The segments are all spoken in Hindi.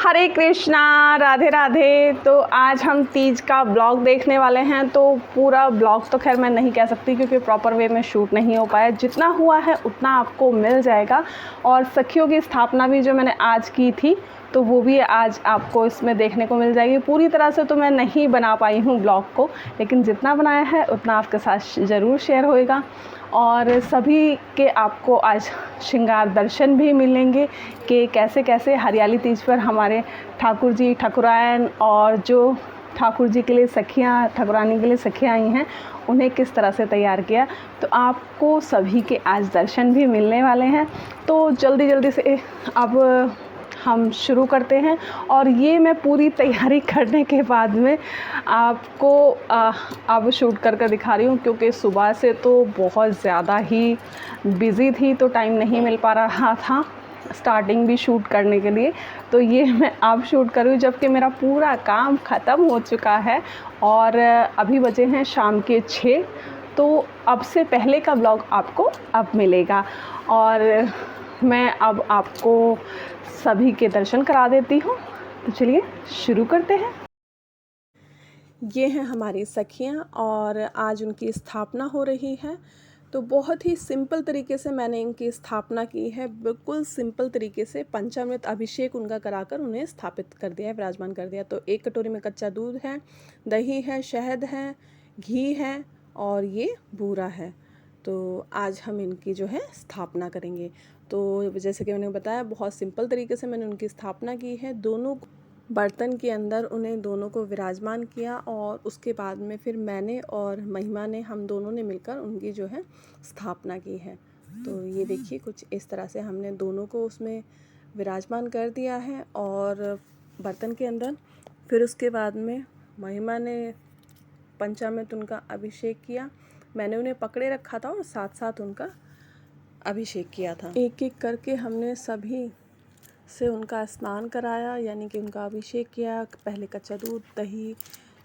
हरे कृष्णा, राधे राधे। तो आज हम तीज का ब्लॉग देखने वाले हैं। तो पूरा ब्लॉग तो खैर मैं नहीं कह सकती क्योंकि प्रॉपर वे में शूट नहीं हो पाया। जितना हुआ है उतना आपको मिल जाएगा। और सखियों की स्थापना भी जो मैंने आज की थी तो वो भी आज आपको इसमें देखने को मिल जाएगी। पूरी तरह से तो मैं नहीं बना पाई हूँ ब्लॉग को, लेकिन जितना बनाया है उतना आपके साथ ज़रूर शेयर होएगा। और सभी के आपको आज श्रृंगार दर्शन भी मिलेंगे कि कैसे कैसे हरियाली तीज पर हमारे ठाकुर जी, ठाकुरायन और जो ठाकुर जी के लिए सखियाँ, ठाकुरानी के लिए सखियाँ आई हैं, उन्हें किस तरह से तैयार किया। तो आपको सभी के आज दर्शन भी मिलने वाले हैं। तो जल्दी जल्दी से अब हम शुरू करते हैं। और ये मैं पूरी तैयारी करने के बाद में आपको अब शूट कर दिखा रही हूँ, क्योंकि सुबह से तो बहुत ज़्यादा ही बिज़ी थी तो टाइम नहीं मिल पा रहा था स्टार्टिंग भी शूट करने के लिए। तो ये मैं अब शूट कर रही हूँ जबकि मेरा पूरा काम ख़त्म हो चुका है और अभी बजे हैं शाम के 6। तो अब से पहले का ब्लॉग आपको अब मिलेगा और मैं अब आपको सभी के दर्शन करा देती हूँ। तो चलिए शुरू करते हैं। ये हैं हमारी सखियाँ और आज उनकी स्थापना हो रही है। तो बहुत ही सिंपल तरीके से मैंने इनकी स्थापना की है। बिल्कुल सिंपल तरीके से पंचामृत अभिषेक उनका कराकर उन्हें स्थापित कर दिया है, विराजमान कर दिया। तो एक कटोरी में कच्चा दूध है, दही है, शहद है, घी है और ये बूरा है। तो आज हम इनकी जो है स्थापना करेंगे। तो जैसे कि मैंने बताया बहुत सिंपल तरीके से मैंने उनकी स्थापना की है। दोनों बर्तन के अंदर उन्हें दोनों को विराजमान किया और उसके बाद में फिर मैंने और महिमा ने, हम दोनों ने मिलकर उनकी जो है स्थापना की है। तो ये देखिए कुछ इस तरह से हमने दोनों को उसमें विराजमान कर दिया है और बर्तन के अंदर। फिर उसके बाद में महिमा ने पंचामृत उनका अभिषेक किया। मैंने उन्हें पकड़े रखा था और साथ साथ उनका अभिषेक किया था। एक एक करके हमने सभी से उनका स्नान कराया, यानी कि उनका अभिषेक किया। पहले कच्चा दूध, दही,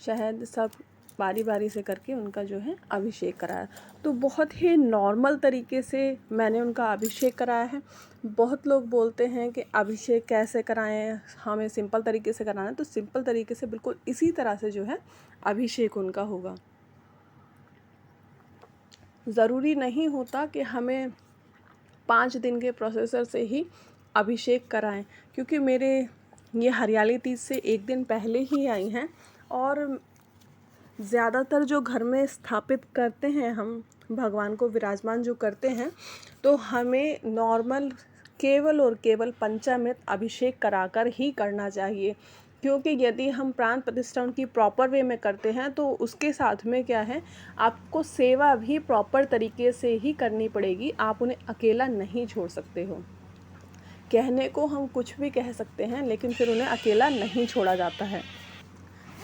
शहद सब बारी बारी से करके उनका जो है अभिषेक कराया। तो बहुत ही नॉर्मल तरीके से मैंने उनका अभिषेक कराया है। बहुत लोग बोलते हैं कि अभिषेक कैसे कराएं, हमें सिंपल तरीके से कराना है। तो सिंपल तरीके से बिल्कुल इसी तरह से जो है अभिषेक उनका होगा। ज़रूरी नहीं होता कि हमें 5 दिन के प्रोसेसर से ही अभिषेक कराएं, क्योंकि मेरे ये हरियाली तीज से एक दिन पहले ही आई हैं। और ज़्यादातर जो घर में स्थापित करते हैं हम भगवान को विराजमान जो करते हैं, तो हमें नॉर्मल केवल और केवल पंचामृत अभिषेक कराकर ही करना चाहिए। क्योंकि यदि हम प्राण प्रतिष्ठा उनकी प्रॉपर वे में करते हैं तो उसके साथ में क्या है, आपको सेवा भी प्रॉपर तरीके से ही करनी पड़ेगी। आप उन्हें अकेला नहीं छोड़ सकते हो। कहने को हम कुछ भी कह सकते हैं, लेकिन फिर उन्हें अकेला नहीं छोड़ा जाता है।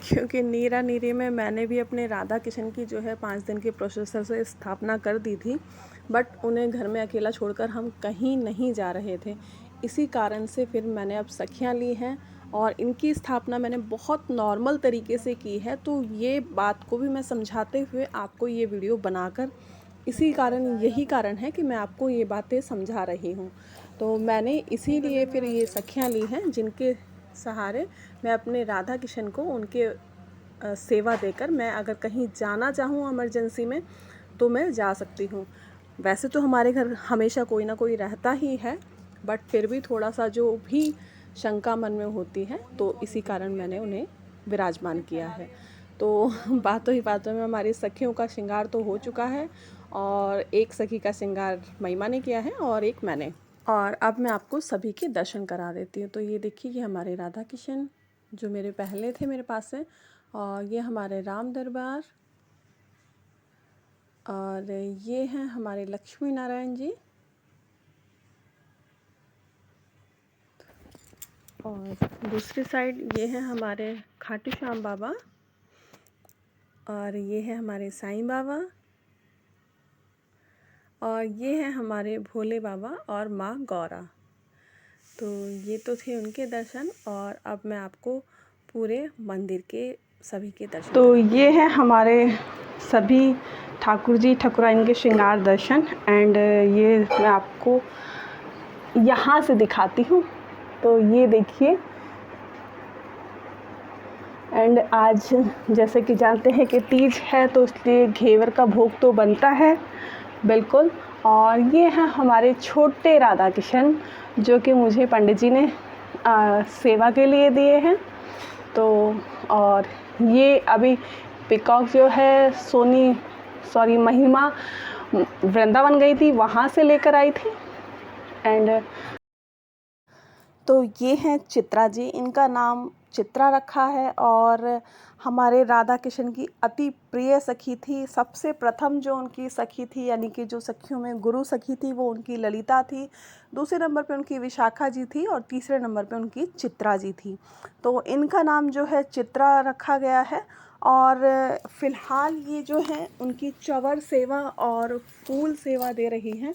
क्योंकि नीरा नीरी में मैंने भी अपने राधा किशन की जो है 5 दिन के प्रोसेसर से स्थापना कर दी थी, बट उन्हें घर में अकेला छोड़कर हम कहीं नहीं जा रहे थे। इसी कारण से फिर मैंने अब सखियाँ ली हैं और इनकी स्थापना मैंने बहुत नॉर्मल तरीके से की है। तो ये बात को भी मैं समझाते हुए आपको ये वीडियो बनाकर, यही कारण है कि मैं आपको ये बातें समझा रही हूँ। तो मैंने इसीलिए फिर ये सखियाँ ली हैं जिनके सहारे मैं अपने राधा किशन को उनके सेवा देकर मैं अगर कहीं जाना चाहूँ इमरजेंसी में तो मैं जा सकती हूँ। वैसे तो हमारे घर हमेशा कोई ना कोई रहता ही है, बट फिर भी थोड़ा सा जो भी शंका मन में होती है, तो इसी कारण मैंने उन्हें विराजमान किया है। तो बातों ही बातों में हमारी सखियों का श्रृंगार तो हो चुका है और एक सखी का श्रृंगार महिमा ने किया है और एक मैंने। और अब मैं आपको सभी के दर्शन करा देती हूँ। तो ये देखिए, ये हमारे राधा किशन जो मेरे पहले थे मेरे पास से, और ये हमारे राम दरबार, और ये हैं हमारे लक्ष्मी नारायण जी, और दूसरी साइड ये हैं हमारे खाटू श्याम बाबा, और ये है हमारे साईं बाबा, और ये हैं हमारे भोले बाबा और माँ गौरा। तो ये तो थे उनके दर्शन। और अब मैं आपको पूरे मंदिर के सभी के दर्शन। तो ये है हमारे सभी ठाकुर जी, ठाकुराइन के श्रृंगार दर्शन। एंड ये मैं आपको यहाँ से दिखाती हूँ। तो ये देखिए, एंड आज जैसे कि जानते हैं कि तीज है तो इसलिए घेवर का भोग तो बनता है बिल्कुल। और ये हैं हमारे छोटे राधा किशन जो कि मुझे पंडित जी ने सेवा के लिए दिए हैं। तो और ये अभी पिकॉक जो है महिमा वृंदावन गई थी, वहाँ से लेकर आई थी। एंड तो ये हैं चित्रा जी, इनका नाम चित्रा रखा है और हमारे राधा किशन की अति प्रिय सखी थी। सबसे प्रथम जो उनकी सखी थी यानी कि जो सखियों में गुरु सखी थी वो उनकी ललिता थी, दूसरे नंबर पे उनकी विशाखा जी थी और तीसरे नंबर पे उनकी चित्रा जी थी। तो इनका नाम जो है चित्रा रखा गया है। और फ़िलहाल ये जो है उनकी चंवर सेवा और फूल सेवा दे रही हैं।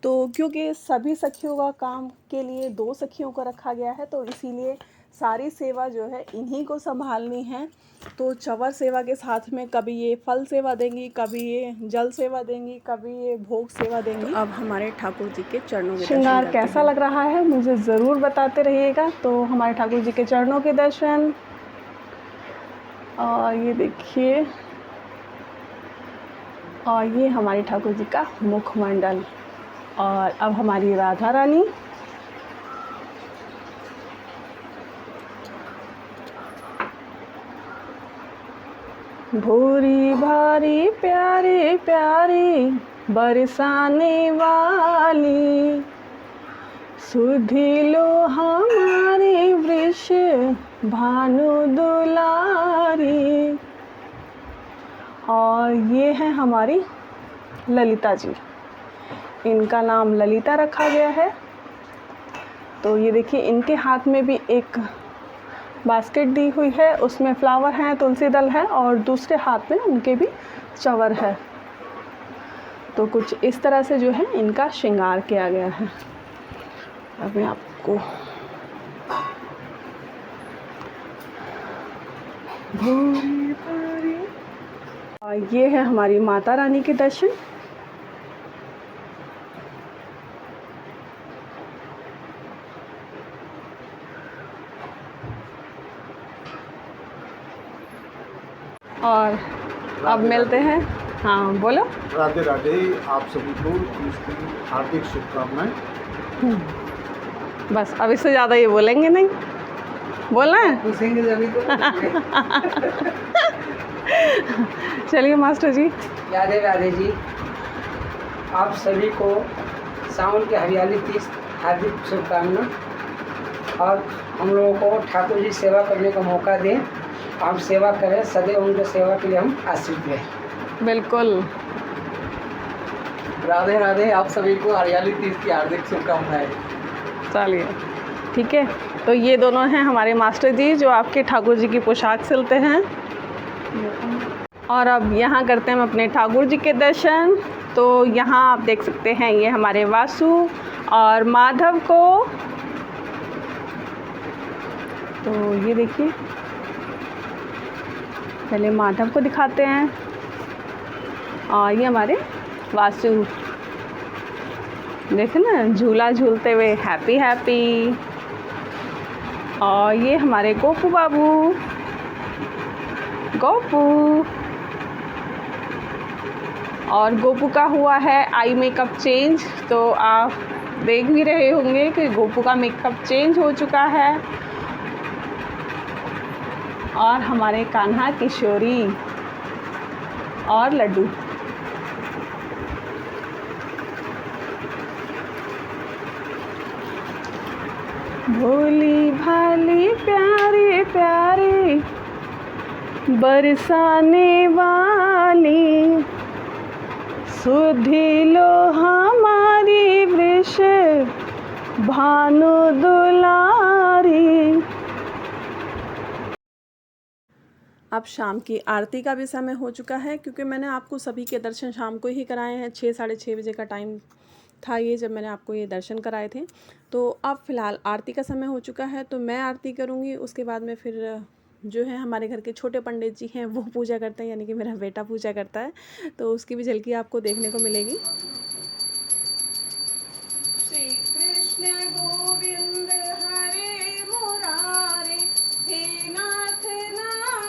तो क्योंकि सभी सखियों का काम के लिए 2 सखियों को रखा गया है तो इसीलिए सारी सेवा जो है इन्हीं को संभालनी है। तो चंवर सेवा के साथ में कभी ये फल सेवा देंगी, कभी ये जल सेवा देंगी, कभी ये भोग सेवा देंगी। अब हमारे ठाकुर जी के चरणों के श्रृंगार कैसा लग रहा है मुझे ज़रूर बताते रहिएगा। तो हमारे ठाकुर जी के चरणों के दर्शन, और ये देखिए, और ये हमारे ठाकुर जी का मुखमंडल। और अब हमारी राधा रानी, भूरी भारी प्यारी प्यारी बरसाने वाली, सुधी लो हमारी वृष भानु दुलारी। और ये है हमारी ललिता जी, इनका नाम ललिता रखा गया है। तो ये देखिए इनके हाथ में भी एक बास्केट दी हुई है, उसमें फ्लावर हैं, तुलसी दल है और दूसरे हाथ में उनके भी चंवर है। तो कुछ इस तरह से जो है इनका श्रृंगार किया गया है। अब मैं आपको और ये है हमारी माता रानी के दर्शन। और अब मिलते हैं। हाँ बोलो। राधे राधे, आप सभी को इसकी हार्दिक शुभकामनाएं। बस अब इससे ज़्यादा ये बोलेंगे नहीं, बोलना है पूछेंगे जभी तो। चलिए मास्टर जी। राधे राधे जी, आप सभी को सावन के हरियाली तीज हार्दिक शुभकामना। और हम लोगों को ठाकुर जी सेवा करने का मौका दें, आप सेवा करें, सदैव उनके सेवा के लिए हम आश्रित रहें। बिल्कुल। राधे राधे, आप सभी को हरियाली तीज की हार्दिक शुभकामनाएं। चलिए ठीक है। तो ये दोनों हैं हमारे मास्टर जी जो आपके ठाकुर जी की पोशाक सिलते हैं। और अब यहाँ करते हैं हम अपने ठाकुर जी के दर्शन। तो यहाँ आप देख सकते हैं ये हमारे वासु और माधव को। तो ये देखिए, पहले माधव को दिखाते हैं और ये हमारे वासु, देखे ना झूला झूलते हुए हैप्पी हैप्पी। और ये हमारे गोपू बाबू, गोपू। और गोपू का हुआ है आई मेकअप चेंज, तो आप देख भी रहे होंगे कि गोपू का मेकअप चेंज हो चुका है। और हमारे कान्हा किशोरी और लड्डू। भोली भाली प्यारी प्यारी बरसाने वाली, सुधी लो हमारी वृष भानु दुलारी। अब शाम की आरती का भी समय हो चुका है, क्योंकि मैंने आपको सभी के दर्शन शाम को ही कराए हैं। 6 साढ़े 6 बजे का टाइम था ये जब मैंने आपको ये दर्शन कराए थे। तो अब फ़िलहाल आरती का समय हो चुका है, तो मैं आरती करूँगी। उसके बाद में फिर जो है हमारे घर के छोटे पंडित जी हैं वो पूजा करते हैं, यानी कि मेरा बेटा पूजा करता है। तो उसकी भी झलकी आपको देखने को मिलेगी। श्री कृष्ण गोविंद हरे मुरारे, हे नाथ नारायण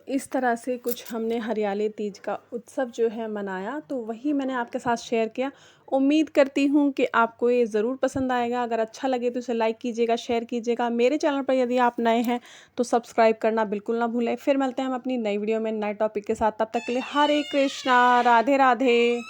इस तरह से कुछ हमने हरियाली तीज का उत्सव जो है मनाया, तो वही मैंने आपके साथ शेयर किया। उम्मीद करती हूँ कि आपको ये ज़रूर पसंद आएगा। अगर अच्छा लगे तो इसे लाइक कीजिएगा, शेयर कीजिएगा। मेरे चैनल पर यदि आप नए हैं तो सब्सक्राइब करना बिल्कुल ना भूलें। फिर मिलते हैं हम अपनी नई वीडियो में नए टॉपिक के साथ। तब तक के लिए हरे कृष्णा, राधे राधे।